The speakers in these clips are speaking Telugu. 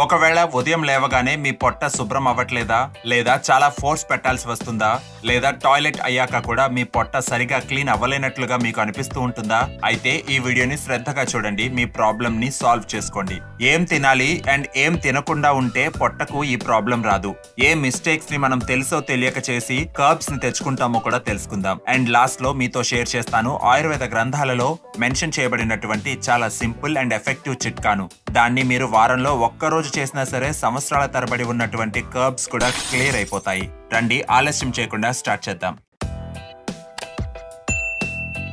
ఒకవేళ ఉదయం లేవగానే మీ పొట్ట శుభ్రం అవ్వట్లేదా, లేదా చాలా ఫోర్స్ పెట్టాల్సి వస్తుందా, లేదా టాయిలెట్ అయ్యాక కూడా మీ పొట్ట సరిగా క్లీన్ అవ్వలేనట్లుగా మీకు అనిపిస్తూ ఉంటుందా? అయితే ఈ వీడియోని శ్రద్ధగా చూడండి, మీ ప్రాబ్లం ని సాల్వ్ చేసుకోండి. ఏం తినాలి అండ్ ఏం తినకుండా ఉంటే పొట్టకు ఈ ప్రాబ్లం రాదు, ఏ మిస్టేక్స్ ని మనం తెలుసో తెలియక చేసి కర్బ్స్ ని తెచ్చుకుంటామో కూడా తెలుసుకుందాం. అండ్ లాస్ట్ లో మీతో షేర్ చేస్తాను ఆయుర్వేద గ్రంథాలలో మెన్షన్ చేయబడినటువంటి చాలా సింపుల్ అండ్ ఎఫెక్టివ్ చిట్కాను. దాన్ని మీరు వారంలో ఒక్కరోజు చేసినా సరే సంవత్సరాల తరబడి ఉన్నటువంటి కర్బ్స్ కూడా క్లియర్ అయిపోతాయి. రండి ఆలస్యం చేయకుండా స్టార్ట్ చేద్దాం.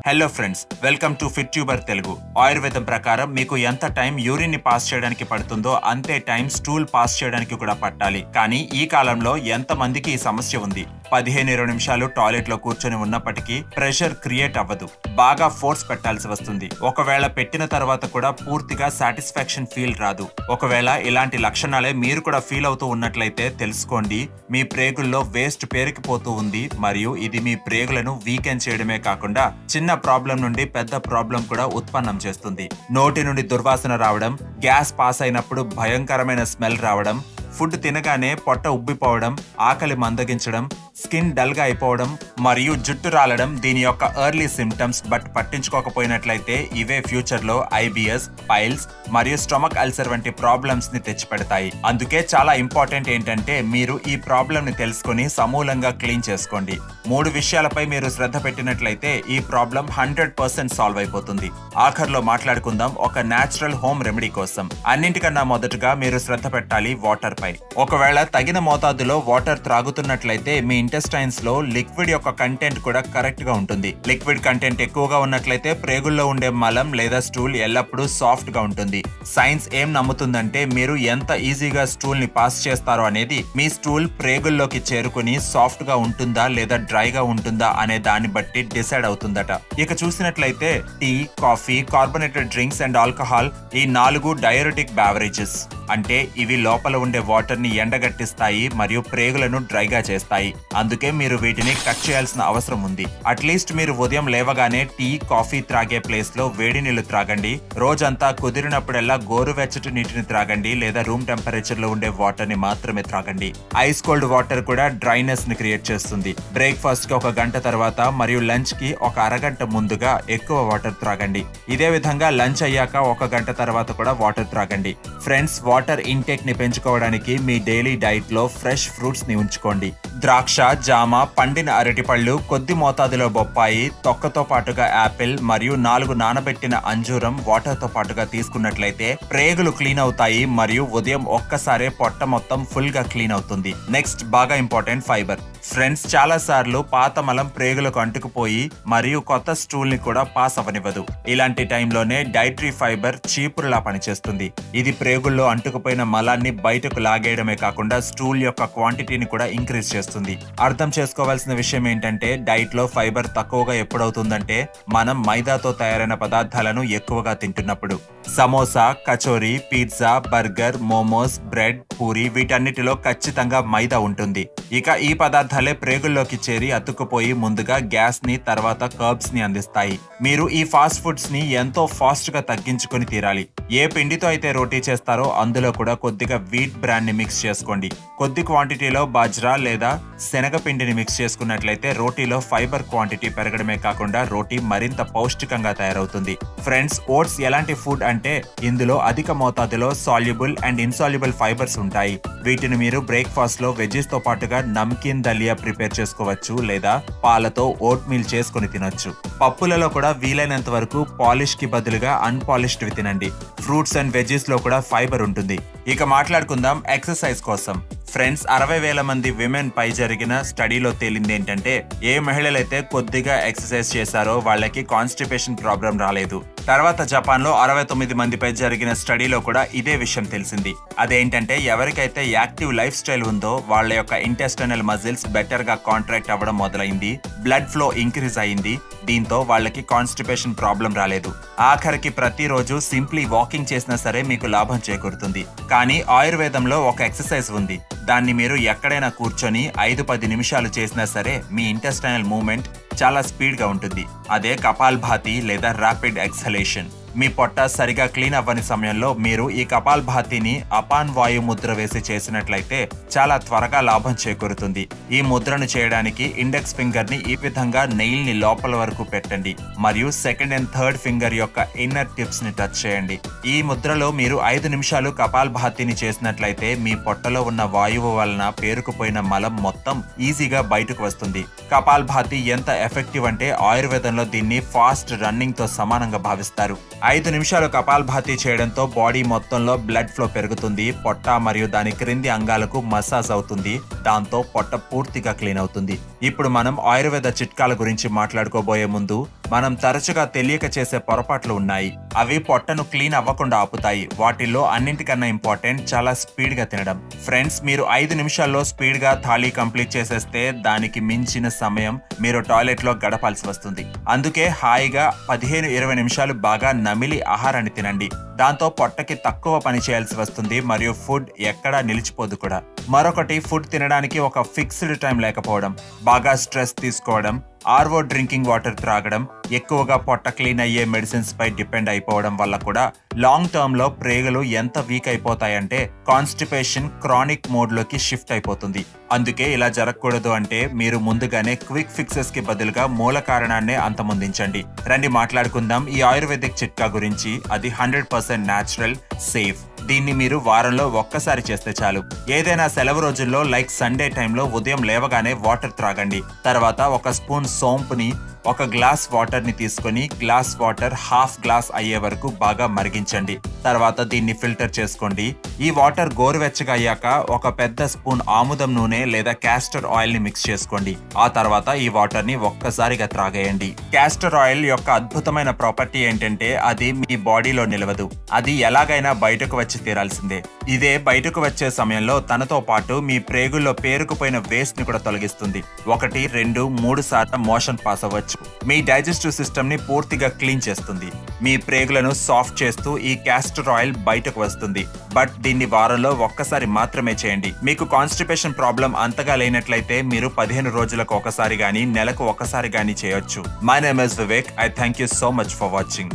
Hello friends, welcome to fit tuber Telugu. ఆయుర్వేదం ప్రకారం మీకు ఎంత టైం యూరిన్ ని పాస్ చేయడానికి పడుతుందో అంతే టైం స్టూల్ పాస్ చేయడానికి కూడా పట్టాలి. కానీ ఈ కాలంలో ఎంత మందికి ఈ సమస్య ఉంది? 15-20 నిమిషాలు టాయిలెట్ లో కూర్చొని ఉన్నప్పటికీ ప్రెషర్ క్రియేట్ అవ్వదు, బాగా ఫోర్స్ పెట్టాల్సి వస్తుంది. ఒకవేళ పెట్టిన తర్వాత కూడా పూర్తిగా సాటిస్ఫాక్షన్ ఫీల్ రాదు. ఒకవేళ ఇలాంటి లక్షణాలే మీరు కూడా ఫీల్ అవుతూ ఉన్నట్లయితే తెలుసుకోండి, మీ ప్రేగుల్లో వేస్ట్ పేరుకుపోతూ ఉంది. మరియు ఇది మీ ప్రేగులను వీకెన్ చేయడమే కాకుండా చిన్న ప్రాబ్లం నుండి పెద్ద ప్రాబ్లం కూడా ఉత్పన్నం చేస్తుంది. నోటి నుండి దుర్వాసన రావడం, గ్యాస్ పాస్ అయినప్పుడు భయంకరమైన స్మెల్ రావడం, ఫుడ్ తినగానే పొట్ట ఉబ్బిపోవడం, ఆకలి మందగించడం, స్కిన్ డల్ గా అయిపోవడం మరియు జుట్టు రాలడం దీని యొక్క ఎర్లీ సిమ్టమ్స్. బట్ పట్టించుకోకపోయినట్లయితే ఇవే ఫ్యూచర్ లో ఐబిఎస్, పైల్స్ మరియు స్టమక్ అల్సర్ వంటి ప్రాబ్లమ్స్ ని తెచ్చిపెడతాయి. అందుకే చాలా ఇంపార్టెంట్ ఏంటంటే మీరు ఈ ప్రాబ్లం ని తెలుసుకుని సమూలంగా క్లీన్ చేసుకోండి. 3 విషయాలపై మీరు శ్రద్ధ పెట్టినట్లయితే ఈ ప్రాబ్లం 100% సాల్వ్ అయిపోతుంది. ఆఖర్లో మాట్లాడుకుందాం ఒక న్యాచురల్ హోమ్ రెమెడీ కోసం. అన్నింటికన్నా మొదటగా మీరు శ్రద్ధ పెట్టాలి వాటర్ పై. ఒకవేళ తగిన మోతాదులో వాటర్ త్రాగుతున్నట్లయితే మీ ఇంటెస్టైన్స్ లో లిక్విడ్ యొక్క కంటెంట్ కూడా కరెక్ట్ గా ఉంటుంది. లిక్విడ్ కంటెంట్ ఎక్కువగా ఉన్నట్లయితే ప్రేగుల్లో ఉండే మలం లేదా స్టూల్ ఎల్లప్పుడూ సాఫ్ట్ గా ఉంటుంది. సైన్స్ ఏం నమ్ముతుందంటే మీరు ఎంత ఈజీగా స్టూల్ ని పాస్ చేస్తారో అనేది మీ స్టూల్ ప్రేగుల్లోకి చేరుకుని సాఫ్ట్ గా ఉంటుందా లేదా డ్రైగా ఉంటుందా అనే దాన్ని బట్టి డిసైడ్ అవుతుందట. ఇక చూసినట్లయితే tea, coffee, carbonated drinks and alcohol ఈ 4 డయూరెటిక్ బెవరేజెస్. అంటే ఇవి లోపల ఉండే వాటర్ ని ఎండగట్టిస్తాయి మరియు ప్రేగులను డ్రైగా చేస్తాయి. అందుకే మీరు వీటిని కట్ చేయాల్సిన అవసరం ఉంది. అట్లీస్ట్ మీరు ఉదయం లేవగానే టీ, కాఫీ త్రాగే ప్లేస్ లో వేడి నీళ్లు త్రాగండి. రోజంతా కుదిరినప్పుడల్లా గోరువెచ్చటి నీటిని త్రాగండి లేదా రూమ్ టెంపరేచర్ లో ఉండే వాటర్ ని మాత్రమే త్రాగండి. ఐస్ కోల్డ్ వాటర్ కూడా డ్రైనెస్ ని క్రియేట్ చేస్తుంది. బ్రేక్ఫాస్ట్ కి 1 గంట తర్వాత మరియు లంచ్ కి 1 అరగంట ముందుగా ఎక్కువ వాటర్ త్రాగండి. ఇదే విధంగా లంచ్ అయ్యాక 1 గంట తర్వాత కూడా వాటర్ త్రాగండి. ఫ్రెండ్స్, వాటర్ ఇంటేక్ ని పెంచుకోవడానికి మీ డైలీ డైట్ లో ఫ్రెష్ ఫ్రూట్స్ ని ఉంచుకోండి. ద్రాక్ష, జామ, పండిన అరటిపళ్ళు, కొద్ది మోతాదులో బొప్పాయి, తొక్కతో పాటుగా యాపిల్ మరియు 4 నానబెట్టిన అంజూరం వాటర్ తో పాటుగా తీసుకున్నట్లయితే ప్రేగులు క్లీన్ అవుతాయి మరియు ఉదయం ఒక్కసారే పొట్ట మొత్తం ఫుల్ గా క్లీన్ అవుతుంది. నెక్స్ట్ బాగా ఇంపార్టెంట్ ఫైబర్. ఫ్రెండ్స్, చాలా సార్లు పాత మలం ప్రేగులకు అంటుకుపోయి మరియు కొత్త స్టూల్ ని కూడా పాస్ అవనివ్వదు. ఇలాంటి టైంలోనే డైటరీ ఫైబర్ చీపురులా పనిచేస్తుంది. ఇది ప్రేగుల్లో అంటుకుపోయిన మలాన్ని బయటకు లాగేయడమే కాకుండా స్టూల్ యొక్క క్వాంటిటీని కూడా ఇంక్రీజ్ చేస్తుంది. అర్థం చేసుకోవాల్సిన విషయం ఏంటంటే డైట్ లో ఫైబర్ తక్కువగా ఎప్పుడవుతుందంటే మనం మైదాతో తయారైన పదార్థాలను ఎక్కువగా తింటున్నప్పుడు. Samosa, kachori, pizza, burger, momos, bread, puri వీటన్నిటిలో ఖచ్చితంగా మైదా ఉంటుంది. ఇక ఈ పదార్థాలే ప్రేగుల్లోకి చేరి అతుక్కుపోయి ముందుగా గ్యాస్ ని తర్వాత కర్బ్స్ ని అందిస్తాయి. మీరు ఈ ఫాస్ట్ ఫుడ్స్ ని ఎంతో ఫాస్ట్ గా తగ్గించుకొని తీరాలి. ఏ పిండితో అయితే రోటీ చేస్తారో అందులో కూడా కొద్దిగా వీట్ బ్రాండ్ ని మిక్స్ చేసుకోండి. కొద్ది క్వాంటిటీలో బాజ్రా లేదా శనగ పిండిని మిక్స్ చేసుకున్నట్లయితే రోటీలో ఫైబర్ క్వాంటిటీ పెరగడమే కాకుండా రోటీ మరింత పౌష్టికంగా తయారవుతుంది. ఫ్రెండ్స్, ఓట్స్ ఎలాంటి ఫుడ్ అంటే ఇందులో అధిక మోతాదులో సాల్యుబుల్ అండ్ ఇన్సాల్యుబుల్ ఫైబర్స్ ఉంటాయి. వీటిని మీరు బ్రేక్ఫాస్ట్ లో వెజ్జెస్ తో పాటుగా నమ్కీన్ దలియా ప్రిపేర్ చేసుకోవచ్చు లేదా పాలతో ఓట్ మీల్ చేసుకుని తినొచ్చు. పప్పులలో కూడా వీలైనంత వరకు పాలిష్ కి బదులుగా అన్పాలిష్డ్ వి తినండి. ఫ్రూట్స్ అండ్ వెజ్జెస్ లో కూడా ఫైబర్ ఉంటుంది. ఇక మాట్లాడుకుందాం ఎక్సర్సైజ్ కోసం. ఫ్రెండ్స్, 60,000 మంది విమెన్ పై జరిగిన స్టడీలో తేలింది ఏంటంటే ఏ మహిళలైతే కొద్దిగా ఎక్సర్సైజ్ చేశారో వాళ్ళకి కాన్స్టిపేషన్ ప్రాబ్లం రాలేదు. తర్వాత జపాన్ లో 69 మందిపై జరిగిన స్టడీలో కూడా ఇదే విషయం తెలిసింది. అదేంటంటే ఎవరికైతే యాక్టివ్ లైఫ్ స్టైల్ ఉందో వాళ్ళ యొక్క ఇంటెస్టైనల్ మజిల్స్ బెటర్ గా కాంట్రాక్ట్ అవ్వడం మొదలైంది, బ్లడ్ ఫ్లో ఇంక్రీజ్ అయింది. దీంతో వాళ్ళకి కాన్స్టిపేషన్ ప్రాబ్లం రాలేదు. ఆఖరికి ప్రతిరోజు సింప్లీ వాకింగ్ చేసినా సరే మీకు లాభం చేకూరుతుంది. కానీ ఆయుర్వేదంలో ఒక ఎక్సర్సైజ్ ఉంది. దాన్ని మీరు ఎక్కడైనా కూర్చొని 5-10 నిమిషాలు చేసినా సరే మీ ఇంటెస్టైనల్ మూవ్మెంట్ చాలా స్పీడ్ గా ఉంటుంది. అదే కపాల్భాతి లేదా ర్యాపిడ్ ఎక్సలేషన్. మీ పొట్ట సరిగా క్లీన్ అవ్వని సమయంలో మీరు ఈ కపాల్భాతిని అపాన్ వాయు ముద్ర వేసి చేసినట్లయితే చాలా త్వరగా లాభం చేకూరుతుంది. ఈ ముద్రను చేయడానికి ఇండెక్స్ ఫింగర్ ని ఈ విధంగా నెయిల్ ని లోపల వరకు పెట్టండి మరియు సెకండ్ అండ్ థర్డ్ ఫింగర్ యొక్క ఇన్నర్ టిప్స్ ని టచ్ చేయండి. ఈ ముద్రలో మీరు 5 నిమిషాలు కపాల్భాతిని చేసినట్లయితే మీ పొట్టలో ఉన్న వాయువు వలన పేరుకుపోయిన మలం మొత్తం ఈజీగా బయటకు వస్తుంది. కపాల్భాతి ఎంత ఎఫెక్టివ్ అంటే ఆయుర్వేదంలో దీన్ని ఫాస్ట్ రన్నింగ్ తో సమానంగా భావిస్తారు. 5 నిమిషాలు కపాల్భాతి చేయడంతో బాడీ మొత్తంలో బ్లడ్ ఫ్లో పెరుగుతుంది. పొట్ట మరియు దాని క్రింది అంగాలకు మసాజ్ అవుతుంది. దాంతో పొట్ట పూర్తిగా క్లీన్ అవుతుంది. ఇప్పుడు మనం ఆయుర్వేద చిట్కాల గురించి మాట్లాడుకోబోయే ముందు మనం తరచుగా తెలియక చేసే పొరపాట్లు ఉన్నాయి. అవి పొట్టను క్లీన్ అవ్వకుండా ఆపుతాయి. వాటిల్లో అన్నింటికన్నా ఇంపార్టెంట్ చాలా స్పీడ్ గా తినడం. ఫ్రెండ్స్, మీరు 5 నిమిషాల్లో స్పీడ్ గా థాళీ కంప్లీట్ చేసేస్తే దానికి మించిన సమయం మీరు టాయిలెట్ లో గడపాల్సి వస్తుంది. అందుకే హాయిగా 15-20 నిమిషాలు బాగా నమిలి ఆహారాన్ని తినండి. దాంతో పొట్టకి తక్కువ పని చేయాల్సి వస్తుంది మరియు ఫుడ్ ఎక్కడా నిలిచిపోదు కూడా. మరొకటి, ఫుడ్ తినడానికి ఒక ఫిక్స్డ్ టైం లేకపోవడం, బాగా స్ట్రెస్ తీసుకోవడం, ఆర్వో డ్రింకింగ్ వాటర్ త్రాగడం, ఎక్కువగా పొట్ట క్లీన్ అయ్యే మెడిసిన్స్ పై డిపెండ్ అయిపోవడం వల్ల కూడా లాంగ్ టర్మ్ లో ప్రేగులు ఎంత వీక్ అయిపోతాయంటే కాన్స్టిపేషన్ క్రానిక్ మోడ్ లోకి షిఫ్ట్ అయిపోతుంది. అందుకే ఇలా జరగకూడదు అంటే మీరు ముందుగానే క్విక్ ఫిక్సెస్ కి బదులుగా మూల కారణాన్నే అంతమొందించండి. రండి మాట్లాడుకుందాం ఈ ఆయుర్వేదిక్ చిట్కా గురించి. అది 100% న్యాచురల్, సేఫ్. దీన్ని మీరు వారంలో ఒక్కసారి చేస్తే చాలు. ఏదైనా సెలవు రోజుల్లో లైక్ సండే టైంలో ఉదయం లేవగానే వాటర్ త్రాగండి. తర్వాత ఒక స్పూన్ సోంపుని ఒక గ్లాస్ వాటర్ ని తీసుకొని గ్లాస్ వాటర్ హాఫ్ గ్లాస్ అయ్యే వరకు బాగా మరిగించండి. తర్వాత దీన్ని ఫిల్టర్ చేసుకోండి. ఈ వాటర్ గోరువెచ్చగా అయ్యాక ఒక పెద్ద స్పూన్ ఆముదం నూనె లేదా క్యాస్టర్ ఆయిల్ ని మిక్స్ చేసుకోండి. ఆ తర్వాత ఈ వాటర్ ని ఒక్కసారిగా త్రాగేయండి. క్యాస్టర్ ఆయిల్ యొక్క అద్భుతమైన ప్రాపర్టీ ఏంటంటే అది మీ బాడీలో నిలవదు. అది ఎలాగైనా బయటకు వచ్చి తీరాల్సిందే. ఇదే బయటకు వచ్చే సమయంలో తనతో పాటు మీ ప్రేగుల్లో పేరుకుపోయిన వేస్ట్ ని కూడా తొలగిస్తుంది. 1, 2, 3 సార్లు మోషన్ పాస్ అవ్వచ్చు. మీ డైజెస్టివ్ సిస్టమ్ ని పూర్తిగా క్లీన్ చేస్తుంది. మీ ప్రేగులను సాఫ్ట్ చేస్తూ ఈ క్యాస్టర్ ఆయిల్ బయటకు వస్తుంది. బట్ దీన్ని వారంలో ఒక్కసారి మాత్రమే చేయండి. మీకు కాన్స్టిపేషన్ ప్రాబ్లం అంతగా లేనట్లయితే మీరు 15 రోజులకు ఒకసారి గానీ నెలకు ఒకసారి గానీ చేయొచ్చు. My name is Vivek. I thank you so much for watching.